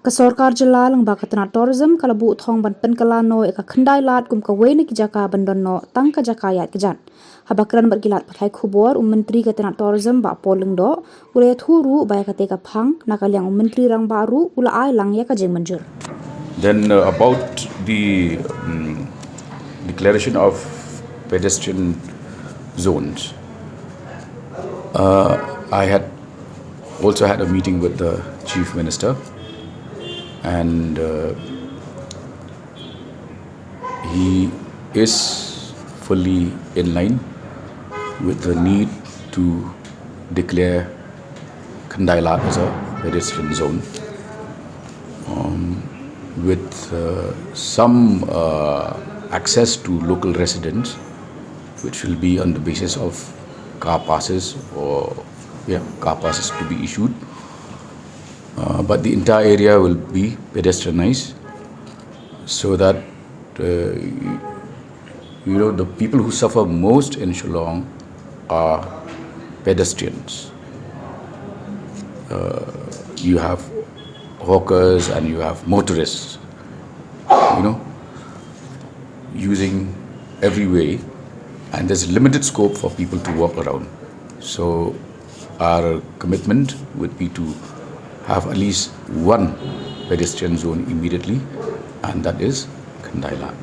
Ka Sorkar jela lang ba katana tourism kalabu thong ban Pynkylla no ka Khyndailad kum ka wena ki jaka bandon no Tang ka jaka Iaid Kjat. Habakran bergilat pathai khubor menteri katana tourism ba polling do ule thuru ba ka te ka phang nakaliang menteri rang baru ula ai lang ya ka jeng manjur. Then about the declaration of pedestrian zones, I had also had a meeting with the Chief Minister, and he is fully in line with the need to declare Khyndailad as a pedestrian zone, with some access to local residents, which will be on the basis of car passes car passes to be issued. But the entire area will be pedestrianized, so that the people who suffer most in Shillong are pedestrians. You have hawkers and you have motorists, using every way, and there's limited scope for people to walk around. So our commitment would be to have at least one pedestrian zone immediately, and that is Khyndailad.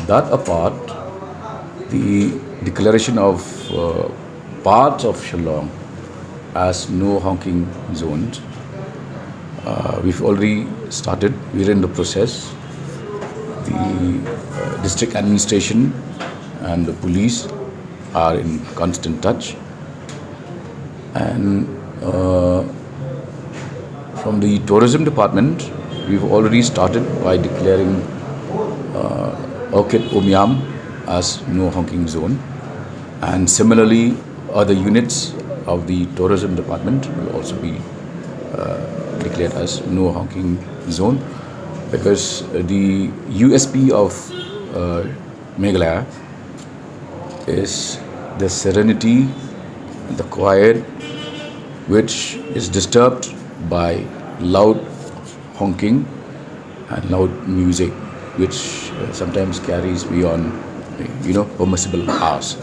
That apart, the declaration of parts of Shillong as no honking zones, we've already started. We're in the process. The district administration and the police are in constant touch, and from the tourism department, we've already started by declaring Orchid Omyam as no honking zone, and similarly other units of the tourism department will also be declared as no honking zone, because the USP of Meghalaya is the serenity, the quiet, which is disturbed by loud honking and loud music, which sometimes carries beyond permissible hours.